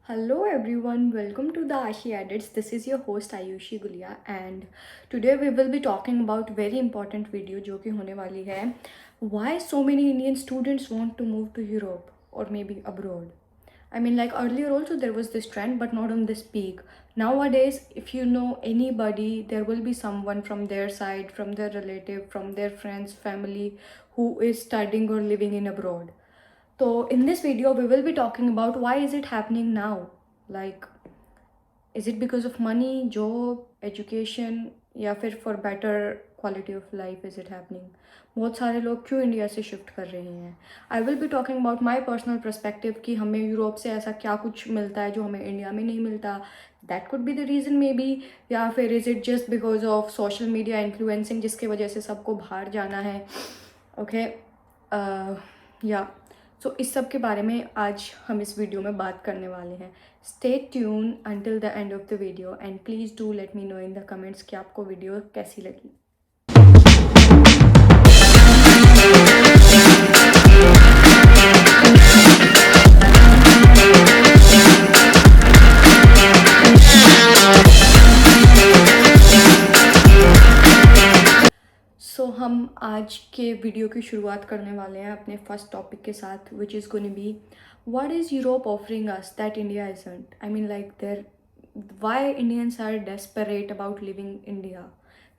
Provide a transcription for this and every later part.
Hello everyone, welcome to the Ashi Edits. This is your host Ayushi Gulia and today we will be talking about very important video जो कि होने वाली है why so many Indian students want to move to Europe or maybe abroad. I mean, like earlier also there was this trend, but not on this peak. Nowadays, if you know anybody, there will be someone from their side, from their relative, from their friends, family who is studying or living in abroad. So in this video, we will be talking about why is it happening now? Like, is it because of money, job, education, या फिर for better quality of life is it happening? बहुत सारे लोग क्यों India से shift कर रहे हैं? आई will be talking about my personal perspective कि हमें यूरोप से ऐसा क्या कुछ मिलता है जो हमें इंडिया में नहीं मिलता. That could be the reason may be, या फिर is it just because of social media influencing जिसकी वजह से सबको बाहर जाना है. ओके या सो इस सब के बारे में आज हम इस वीडियो में बात करने वाले हैं. Stay tune until the end of the video and please do let me know in the comments कि आपको वीडियो कैसी लगी. सो हम आज के वीडियो की शुरुआत करने वाले हैं अपने फर्स्ट टॉपिक के साथ, which is going be what is Europe offering us that India isn't. I mean like there why Indians are desperate about living India.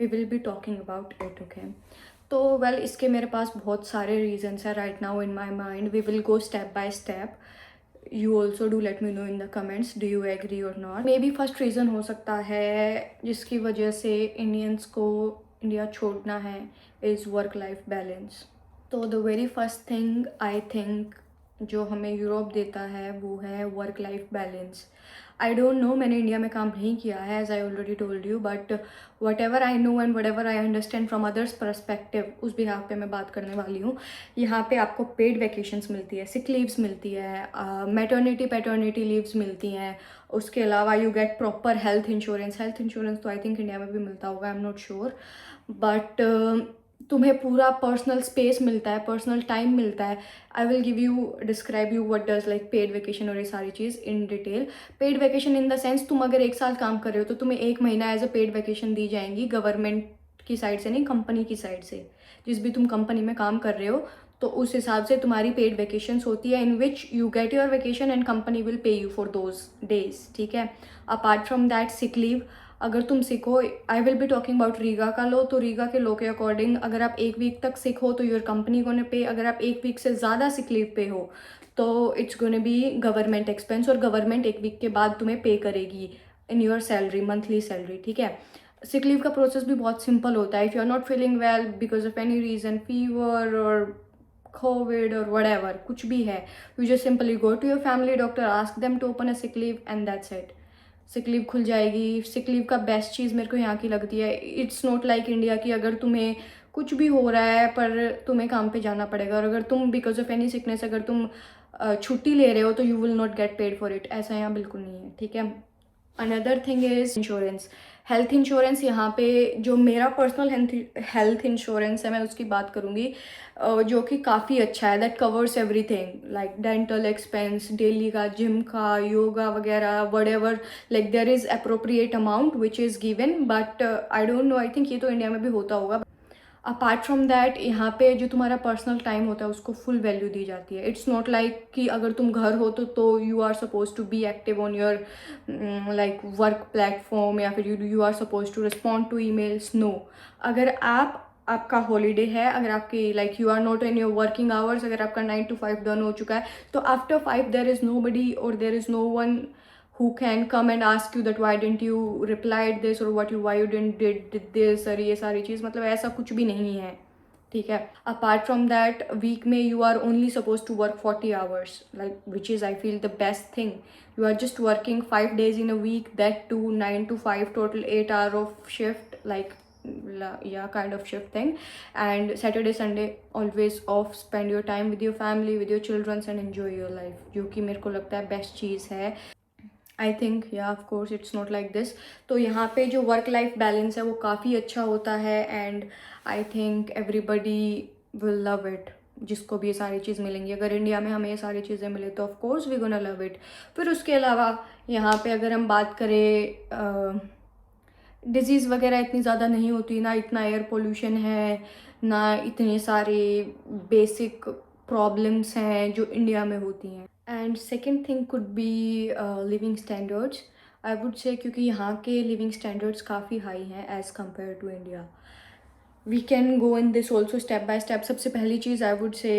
We will be talking about it. Okay, तो well इसके मेरे पास बहुत सारे reasons हैं right now in my mind. We will go step by step. You also do let me know in the comments do you agree और not. May B first reason हो सकता है जिसकी वजह से इंडियंस को इंडिया छोड़ना है इज़ वर्क लाइफ बैलेंस. तो the very first thing I think जो हमें यूरोप देता है वो है work life balance. I don't know, मैंने इंडिया में काम नहीं किया है as I already told you, but whatever I know and whatever I understand from others perspective उस बिहाफ पे मैं बात करने वाली हूँ. यहाँ पे आपको पेड वैकेशंस मिलती है, सिक लीव्स मिलती है, मैटर्निटी पैटर्निटी लीव्स मिलती हैं. उसके अलावा you get proper health insurance. Health insurance तो आई थिंक इंडिया में भी मिलता होगा, I am not sure. But तुम्हें पूरा पर्सनल स्पेस मिलता है, पर्सनल टाइम मिलता है. I will give you describe you what does like paid vacation और ये सारी चीज़ in detail. Paid vacation in the sense तुम अगर 1 साल काम कर रहे हो तो तुम्हें 1 महीना एज अ पेड वेकेशन दी जाएंगी गवर्नमेंट की साइड से, नहीं कंपनी की साइड से. जिस भी तुम कंपनी में काम कर रहे हो तो उस हिसाब से तुम्हारी पेड वेकेशंस होती है in which you get your vacation and company will pay you for those days. ठीक है. Apart from that sick leave अगर तुम सिक हो, I will be talking about रीगा का लो, तो रीगा के लो के अकॉर्डिंग अगर आप 1 वीक तक सिक हो तो योर कंपनी गोने पे. अगर आप 1 वीक से ज़्यादा सिक लीव पे हो तो इट्स गोने बी गवर्नमेंट एक्सपेंस, और गवर्नमेंट 1 वीक के बाद तुम्हें पे करेगी in your salary, monthly salary. ठीक है. सिक लीव का प्रोसेस भी बहुत सिंपल होता है. If you are not feeling well because of any reason, fever और कोविड और whatever कुछ भी है, you just simply go to your family doctor, ask them to open a sick leave and that's it. Sick leave खुल जाएगी. Sick leave का best चीज़ मेरे को यहाँ की लगती है, इट्स नॉट लाइक इंडिया की अगर तुम्हें कुछ भी हो रहा है पर तुम्हें काम पे जाना पड़ेगा, और अगर तुम बिकॉज ऑफ एनी सिकनेस अगर तुम छुट्टी ले रहे हो तो you will not get paid for it. ऐसा यहाँ बिल्कुल नहीं है. ठीक है. Another thing is insurance. Health insurance यहाँ पे जो मेरा पर्सनल हेल्थ इंश्योरेंस है मैं उसकी बात करूँगी, जो कि काफ़ी अच्छा है. That covers everything like dental expense, daily का, जिम का, योगा वगैरह, whatever. Like there is appropriate amount which is given, but I don't know, I think ये तो इंडिया में भी होता होगा. अपार्ट फ्रॉम दैट यहाँ पे जो तुम्हारा पर्सनल टाइम होता है उसको फुल वैल्यू दी जाती है. इट्स नॉट लाइक कि अगर तुम घर हो तो you are suppose to be active on your like work platform, या फिर you are suppose to respond to emails. No. अगर आपका हॉलीडे है, अगर आपकी like you are not in your working hours, अगर आपका 9 to 5 डन हो चुका है तो after 5 there is nobody और there is no one who can come and ask you that why didn't you replied this or why you didn't did this और ये सारी चीज़, मतलब ऐसा कुछ भी नहीं है. ठीक है. अपार्ट फ्रॉम दैट वीक में you are only suppose to work 40 hours, like which is I feel the best thing. You are just working 5 days in a week, that too 9 to 5, total 8 hour of shift, like yeah, kind of shift thing. And Saturday Sunday always off, spend your time with your family, with your children and enjoy your life, जो कि मेरे को लगता है best चीज़ है. I think या of course it's not like this. तो यहाँ पे जो वर्क लाइफ बैलेंस है वो काफ़ी अच्छा होता है and I think everybody will love it. जिसको भी ये सारी चीज़ मिलेंगी। अगर इंडिया में हमें ये सारी चीज़ें मिले तो of course we gonna love it. फिर उसके अलावा यहाँ पे अगर हम बात करें, डिजीज़ वगैरह इतनी ज़्यादा नहीं होती, ना इतना एयर पोल्यूशन है, ना इतने सारे बेसिक प्रॉब्लम्स हैं जो इंडिया में होती हैं। And second thing could be living standards, I would say, क्योंकि यहाँ के लिविंग स्टैंडर्ड्स काफ़ी हाई हैं as compare to India. We can go in this also step by step. सबसे पहली चीज़ आई वुड से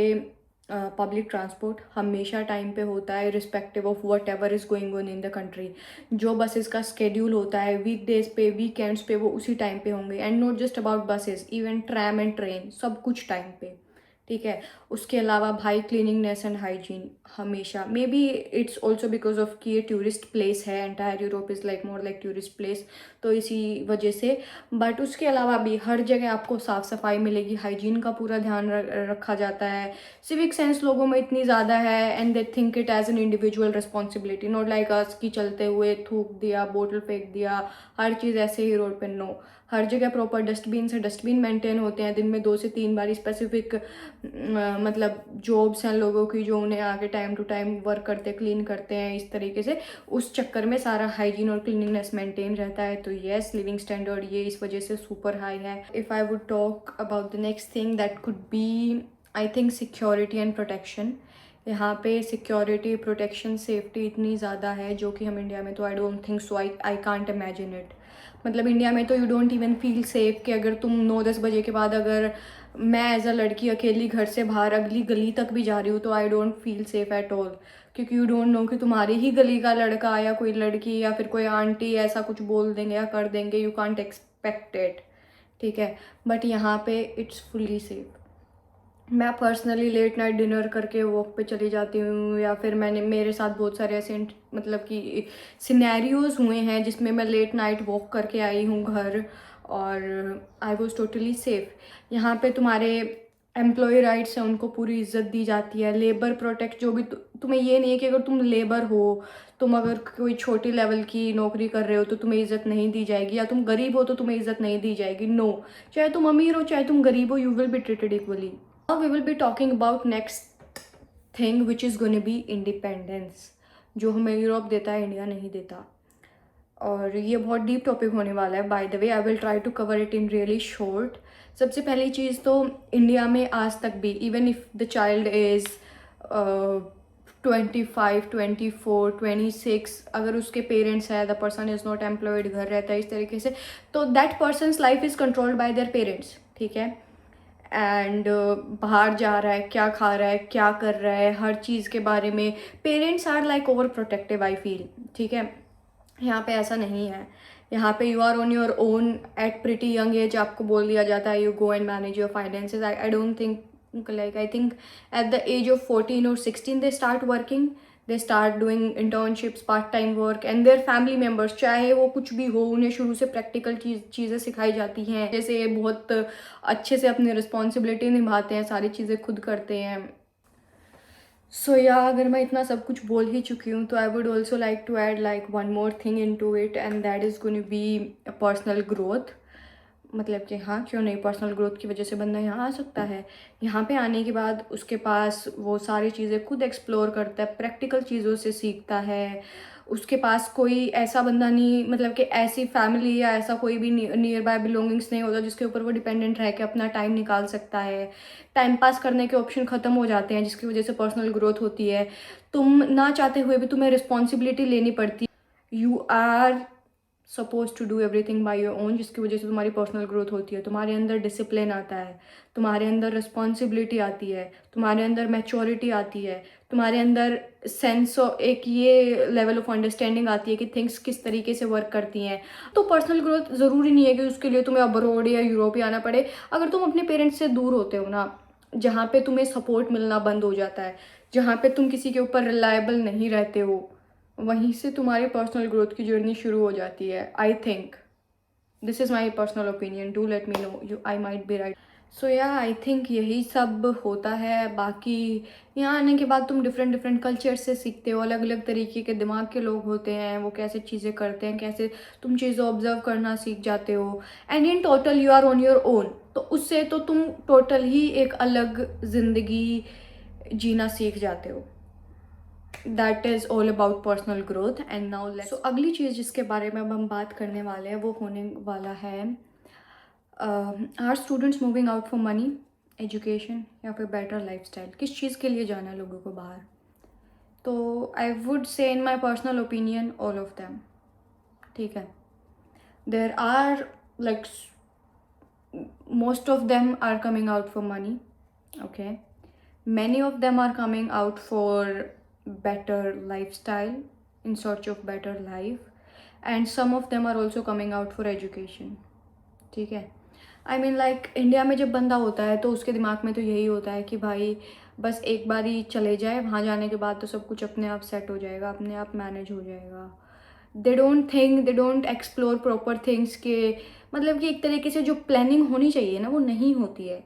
पब्लिक ट्रांसपोर्ट हमेशा टाइम पे होता है, respective of whatever is going on in the country. जो बसेस का स्केड्यूल होता है वीक डेज पे, वीकेंड्स पे, वो उसी टाइम पे होंगे। And not just about buses, even tram and train, सब कुछ टाइम पे, ठीक है। उसके अलावा भाई क्लीनिंगनेस एंड हाइजीन हमेशा, may be it's also because of कि ये टूरिस्ट प्लेस है, entire Europe is like more like tourist place, तो इसी वजह से। बट उसके अलावा भी हर जगह आपको साफ़ सफाई मिलेगी, हाइजीन का पूरा ध्यान रखा जाता है। सिविक सेंस लोगों में इतनी ज़्यादा है and they think it as an individual responsibility, not like us कि चलते हुए थूक दिया, बोतल फेंक दिया, हर चीज़ ऐसे ही रोड पर। नो, हर जगह प्रॉपर डस्टबिन से डस्टबिन मेंटेन होते हैं, दिन में 2 से 3 बार। स्पेसिफिक मतलब जॉब्स हैं लोगों की जो उन्हें आके टाइम टू टाइम वर्क करते, क्लीन करते हैं, इस तरीके से उस चक्कर में सारा हाइजीन और क्लीनिंगनेस मेंटेन रहता है। तो येस, लिविंग स्टैंडर्ड ये इस वजह से सुपर हाई है। If I would talk about the next thing that could be, I think security and protection. यहाँ पे सिक्योरिटी, प्रोटेक्शन, सेफ्टी इतनी ज़्यादा है जो कि हम इंडिया में तो I don't think so, I can't imagine it. मतलब इंडिया में तो you don't even feel safe कि अगर तुम 9-10 बजे के बाद, अगर मैं एज अ लड़की अकेली घर से बाहर अगली गली तक भी जा रही हूँ तो I don't feel safe at all, क्योंकि यू डोंट नो कि तुम्हारी ही गली का लड़का या कोई लड़की या फिर कोई आंटी ऐसा कुछ बोल देंगे या कर देंगे, यू कांट एक्सपेक्ट इट, ठीक है। बट यहाँ पे इट्स फुली सेफ। मैं पर्सनली लेट नाइट डिनर करके वॉक पे चली जाती हूँ, या फिर मेरे साथ बहुत सारे ऐसे मतलब कि सिनेरियोज़ हुए हैं जिसमें मैं लेट नाइट वॉक करके आई हूँ घर, और आई वॉज टोटली सेफ। यहाँ पे तुम्हारे एम्प्लॉय राइट्स हैं उनको पूरी इज्जत दी जाती है। लेबर प्रोटेक्ट जो भी तुम्हें ये नहीं है कि अगर तुम लेबर हो, तुम अगर कोई छोटी लेवल की नौकरी कर रहे हो तो तुम्हें इज्जत नहीं दी जाएगी, या तुम गरीब हो तो तुम्हें इज्जत नहीं दी जाएगी। नो, चाहे तुम अमीर हो चाहे तुम गरीब हो, you will be treated equally. Now we will be talking about next thing which is going to be independence, जो हमें यूरोप देता है, इंडिया नहीं देता। और ये बहुत डीप टॉपिक होने वाला है। By the way I will try to cover it in really short. सबसे पहली चीज़ तो इंडिया में आज तक भी, even if the child is 25, 24, 26, अगर उसके पेरेंट्स है, the person is not employed, घर रहता है इस तरीके से, तो that person's life is controlled by their parents, ठीक है। एंड बाहर जा रहा है, क्या खा रहा है, क्या कर रहा है, हर चीज़ के बारे में parents are like over protective, I feel, ठीक है। यहाँ पे ऐसा नहीं है। यहाँ पे you are on your own at pretty young age, आपको बोल दिया जाता है you go and manage your finances. I don't think, like I think at the age of 14 or 16 they start working, they start doing internships, part time work, and their family members, चाहे वो कुछ भी हो, उन्हें शुरू से practical चीज़ें सिखाई जाती हैं, जैसे ये बहुत अच्छे से अपनी रिस्पॉन्सिबिलिटी निभाते हैं, सारी चीज़ें खुद करते हैं। सो या अगर मैं इतना सब कुछ बोल ही चुकी हूँ तो I would also like to add like one more thing into it, and that is going to be personal growth. मतलब कि हाँ, क्यों नहीं, पर्सनल ग्रोथ की वजह से बंदा यहाँ आ सकता है। यहाँ पे आने के बाद उसके पास वो सारी चीज़ें खुद एक्सप्लोर करता है, प्रैक्टिकल चीज़ों से सीखता है। उसके पास कोई ऐसा बंदा नहीं, मतलब कि ऐसी फैमिली या ऐसा कोई भी नियर बाय बिलोंगिंग्स नहीं होता जिसके ऊपर वो डिपेंडेंट रह के अपना टाइम निकाल सकता है। टाइम पास करने के ऑप्शन ख़त्म हो जाते हैं, जिसकी वजह से पर्सनल ग्रोथ होती है। तुम ना चाहते हुए भी तुम्हें रिस्पॉन्सिबिलिटी लेनी पड़ती, you are suppose to do everything by your own, जिसकी वजह से तुम्हारी पर्सनल ग्रोथ होती है। तुम्हारे अंदर डिसिप्लिन आता है, तुम्हारे अंदर रिस्पॉन्सिबिलिटी आती है, तुम्हारे अंदर मैच्योरिटी आती है, तुम्हारे अंदर सेंस ऑफ एक ये लेवल ऑफ अंडरस्टैंडिंग आती है कि थिंग्स किस तरीके से वर्क करती हैं। तो पर्सनल ग्रोथ ज़रूरी नहीं है कि उसके लिए तुम्हें अब्रॉड या यूरोप ही आना पड़े। अगर तुम अपने पेरेंट्स से दूर होते हो ना, जहाँ पे तुम्हें सपोर्ट मिलना बंद हो जाता है, जहाँ पे तुम किसी के ऊपर रिलायबल नहीं रहते हो, वहीं से तुम्हारी पर्सनल ग्रोथ की जर्नी शुरू हो जाती है। I think this is my personal opinion, do let me know, you I might be right. So yeah I think यही सब होता है। बाकी यहाँ आने के बाद तुम डिफरेंट कल्चर से सीखते हो, अलग अलग तरीके के दिमाग के लोग होते हैं, वो कैसे चीज़ें करते हैं, कैसे तुम चीज़ें ऑब्जर्व करना सीख जाते हो। And in total you are on your own, तो उससे तो तुम टोटल ही एक अलग ज़िंदगी जीना सीख जाते हो. That is all about personal growth. And now let's, so अगली चीज़ जिसके बारे में अब हम बात करने वाले हैं वो होने वाला है are students moving out for money, education या फिर बेटर लाइफस्टाइल. किस चीज़ के लिए जाना है लोगों को बाहर? तो I would say in my personal opinion all of them. ठीक है, there are like most of them are coming out for money. Okay, many of them are coming out for better lifestyle, in search of better life, and some of them are also coming out for education. ठीक है, आई mean like India में जब बंदा होता है तो उसके दिमाग में तो यही होता है कि भाई बस एक बार ही चले जाए, वहाँ जाने के बाद तो सब कुछ अपने आप सेट हो जाएगा, अपने आप मैनेज हो जाएगा. They don't explore proper things के, मतलब कि एक तरीके से जो प्लानिंग होनी चाहिए ना वो नहीं होती है.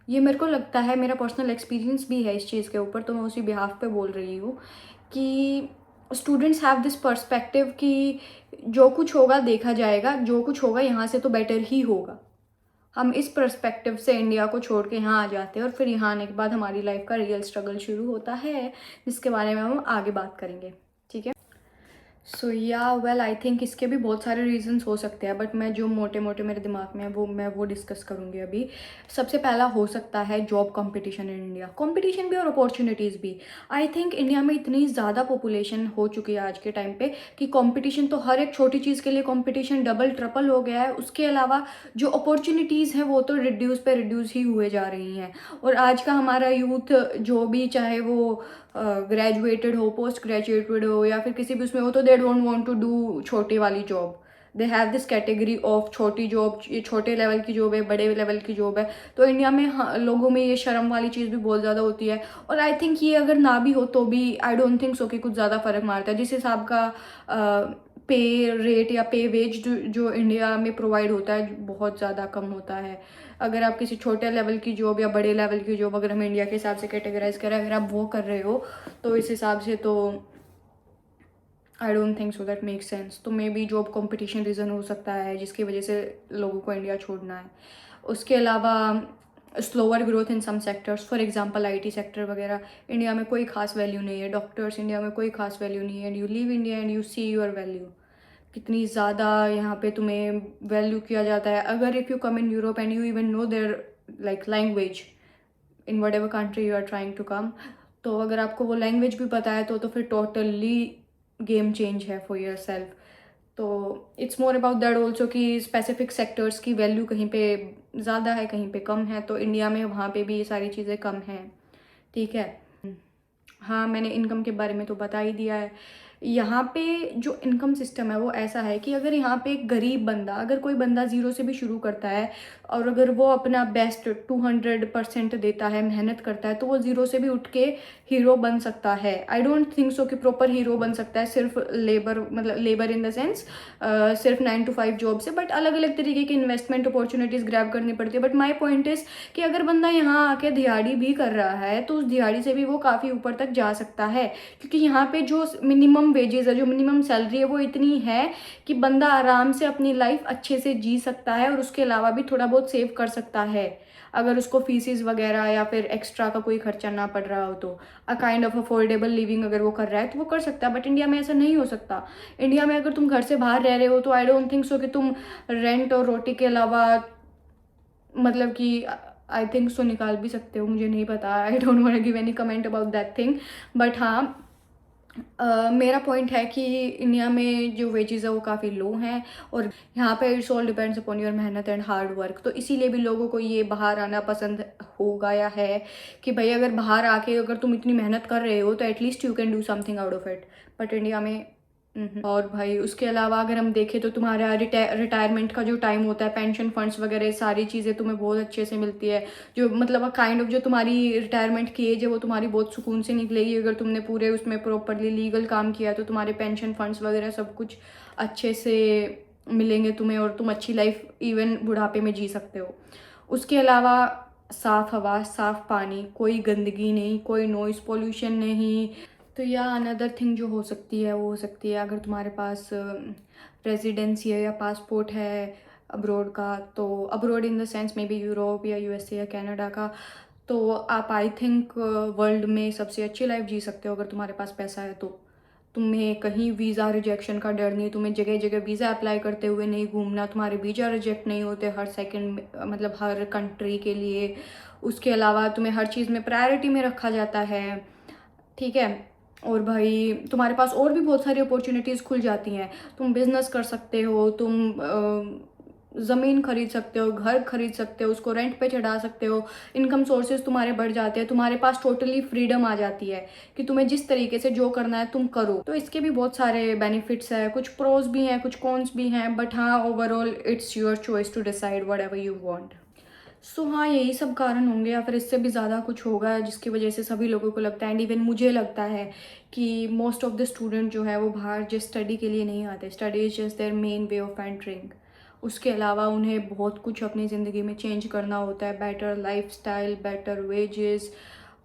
ये मेरे को लगता है, मेरा पर्सनल एक्सपीरियंस भी है इस चीज़ के ऊपर, तो मैं उसी बिहाफ पे बोल रही हूँ कि स्टूडेंट्स हैव दिस पर्सपेक्टिव कि जो कुछ होगा देखा जाएगा, जो कुछ होगा यहाँ से तो बेटर ही होगा. हम इस पर्सपेक्टिव से इंडिया को छोड़ के यहाँ आ जाते हैं और फिर यहाँ आने के बाद हमारी लाइफ का रियल स्ट्रगल शुरू होता है, जिसके बारे में हम आगे बात करेंगे. ठीक है, सो या वेल आई थिंक इसके भी बहुत सारे रीजंस हो सकते हैं, बट मैं जो मोटे मोटे मेरे दिमाग में है वो डिस्कस करूँगी अभी. सबसे पहला हो सकता है job competition in India. Competition भी और अपॉर्चुनिटीज़ भी. आई थिंक इंडिया में इतनी ज़्यादा पॉपुलेशन हो चुकी है आज के टाइम पे कि कंपटीशन तो हर एक छोटी चीज़ के लिए कंपटीशन डबल ट्रिपल हो गया है. उसके अलावा जो अपॉर्चुनिटीज़ हैं वो तो रिड्यूस ही हुए जा रही हैं. और आज का हमारा यूथ जो भी, चाहे वो ग्रेजुएटेड हो, पोस्ट ग्रेजुएटेड हो या फिर किसी भी उसमें हो, तो they don't want to do छोटी वाली job. They have this category of छोटी जॉब, ये छोटे लेवल की जॉब है, बड़े लेवल की जॉब है. तो इंडिया में लोगों में ये शर्म वाली चीज़ भी बहुत ज़्यादा होती है. और आई थिंक ये अगर ना भी हो तो भी आई डोंट थिंक सो कि कुछ ज़्यादा फ़र्क मारता है. जिस हिसाब का पे रेट या पे वेज जो इंडिया में प्रोवाइड होता है बहुत ज़्यादा कम होता है. अगर आप किसी छोटे लेवल की जॉब या बड़े लेवल की जॉब, अगर हम इंडिया के हिसाब से कैटेगराइज करें, अगर आप वो कर रहे हो तो इस हिसाब से तो I don't think so that make sense. तो maybe job competition reason हो सकता है जिसकी वजह से लोगों को इंडिया छोड़ना है. उसके अलावा slower growth in some sectors, for example IT sector वगैरह. इंडिया में कोई खास वैल्यू नहीं है, डॉक्टर्स इंडिया में कोई खास वैल्यू नहीं है. And you live India and you see your value, कितनी ज़्यादा यहाँ पे तुम्हें वैल्यू किया जाता है. अगर if you come in Europe and you even know there like language in whatever country you are trying to come, तो अगर आपको वो लैंग्वेज भी पता है तो फिर टोटली गेम चेंज है फॉर योर सेल्फ. तो it's more about that also कि स्पेसिफिक सेक्टर्स की वैल्यू कहीं पे ज़्यादा है, कहीं पे कम है. तो इंडिया में वहाँ पे भी ये सारी चीज़ें कम हैं. ठीक है, हाँ मैंने इनकम के बारे में तो बता ही दिया है. यहाँ पे जो इनकम सिस्टम है वो ऐसा है कि अगर यहाँ पे एक गरीब बंदा, अगर कोई बंदा ज़ीरो से भी शुरू करता है और अगर वो अपना बेस्ट 200% देता है, मेहनत करता है, तो वो ज़ीरो से भी उठ के हीरो बन सकता है. आई डोंट थिंक सो कि प्रॉपर हीरो बन सकता है सिर्फ लेबर, मतलब लेबर इन द सेंस सिर्फ 9 to 5 जॉब से, बट अलग अलग तरीके की इन्वेस्टमेंट अपॉर्चुनिटीज़ ग्रैब करनी पड़ती है. बट माई पॉइंट इज़ कि अगर बंदा यहाँ आके दिहाड़ी भी कर रहा है तो उस दिहाड़ी से भी वो काफ़ी ऊपर तक जा सकता है, क्योंकि यहाँ पे जो मिनिमम वेजेस है, जो मिनिमम सैलरी है वो इतनी है कि बंदा आराम से अपनी लाइफ अच्छे से जी सकता है और उसके अलावा भी थोड़ा बहुत सेव कर सकता है अगर उसको फीसिस वगैरह या फिर एक्स्ट्रा का कोई खर्चा ना पड़ रहा हो. तो a kind of affordable living अगर वो कर रहा है तो वो कर सकता है. बट इंडिया में ऐसा नहीं हो सकता. इंडिया में अगर तुम घर से बाहर रह रहे हो तो आई डोंट थिंक सो कि तुम रेंट और रोटी के अलावा, मतलब कि आई थिंक सो निकाल भी सकते हो, मुझे नहीं पता. I don't want to give any comment about that thing. But हाँ, मेरा पॉइंट है कि इंडिया में जो वेजेस है वो काफ़ी लो हैं और यहाँ पे it's all depends upon your मेहनत एंड हार्ड वर्क. तो इसीलिए भी लोगों को ये बाहर आना पसंद होगा या है कि भाई अगर बाहर आके अगर तुम इतनी मेहनत कर रहे हो तो at least you can do something out of it. But India में और भाई उसके अलावा अगर हम देखें तो तुम्हारा रिटायरमेंट का जो टाइम होता है, पेंशन फंड्स वगैरह सारी चीज़ें तुम्हें बहुत अच्छे से मिलती है. जो मतलब काइंड ऑफ जो तुम्हारी रिटायरमेंट की एज है वो तुम्हारी बहुत सुकून से निकलेगी. अगर तुमने पूरे उसमें प्रॉपरली लीगल काम किया तो तुम्हारे पेंशन फंड्स वगैरह सब कुछ अच्छे से मिलेंगे तुम्हें और तुम अच्छी लाइफ इवन बुढ़ापे में जी सकते हो. उसके अलावा साफ़ हवा, साफ़ पानी, कोई गंदगी नहीं, कोई नॉइज़ पोल्यूशन नहीं. तो या अनदर थिंग जो हो सकती है वो हो सकती है अगर तुम्हारे पास रेजिडेंसी है या पासपोर्ट है, अब्रॉड का, तो abroad in the sense may be Europe या यूएसए या कनाडा का, तो आप आई थिंक वर्ल्ड में सबसे अच्छी लाइफ जी सकते हो अगर तुम्हारे पास पैसा है तो। तुम्हें कहीं वीज़ा रिजेक्शन का डर नहीं, तुम्हें जगह जगह वीज़ा अप्लाई करते हुए नहीं घूमना, तुम्हारे वीज़ा रिजेक्ट नहीं होते हर सेकंड, मतलब हर कंट्री के लिए। उसके अलावा तुम्हें हर चीज़ में प्रायोरिटी में रखा जाता है, ठीक है। और भाई तुम्हारे पास और भी बहुत सारी अपॉर्चुनिटीज़ खुल जाती हैं। तुम बिजनेस कर सकते हो, तुम ज़मीन खरीद सकते हो, घर खरीद सकते हो, उसको रेंट पे चढ़ा सकते हो, इनकम सोर्सेज तुम्हारे बढ़ जाते हैं, तुम्हारे पास टोटली फ्रीडम आ जाती है कि तुम्हें जिस तरीके से जो करना है तुम करो। तो इसके भी बहुत सारे बेनिफिट्स हैं, कुछ प्रोज भी हैं, कुछ कॉन्स भी हैं, बट हाँ overall it's your choice to decide whatever you want. So हाँ, यही सब कारण होंगे या फिर इससे भी ज़्यादा कुछ होगा जिसकी वजह से सभी लोगों को लगता है, एंड इवन मुझे लगता है कि मोस्ट ऑफ द स्टूडेंट जो है वो बाहर जस्ट स्टडी के लिए नहीं आते। Study is just their main way of entering. उसके अलावा उन्हें बहुत कुछ अपनी ज़िंदगी में चेंज करना होता है, better life style, better wages,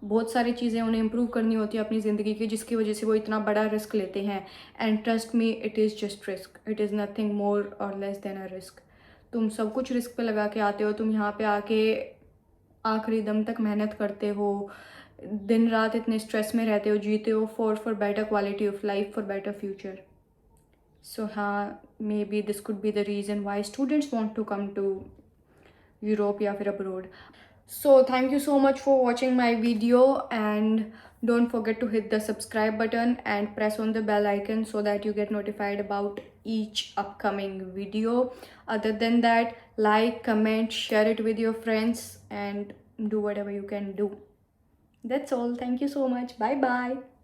बहुत सारी चीज़ें उन्हें इम्प्रूव करनी होती है अपनी ज़िंदगी की, जिसकी वजह से वो इतना बड़ा रिस्क लेते हैं। And trust me, it is just risk, it is nothing more और लेस देन अ रिस्क। तुम सब कुछ रिस्क पे लगा के आते हो, तुम यहाँ पे आके आखिरी दम तक मेहनत करते हो, दिन रात इतने स्ट्रेस में रहते हो, जीते हो for better quality of life, for better future. So हाँ, maybe this could be the reason why students want to come to Europe या फिर abroad. So thank you so much for watching my video, and don't forget to hit the subscribe button and press on the bell icon so that you get notified about each upcoming video. Other than that, like, comment, share it with your friends, and do whatever you can do. That's all. Thank you so much. Bye bye.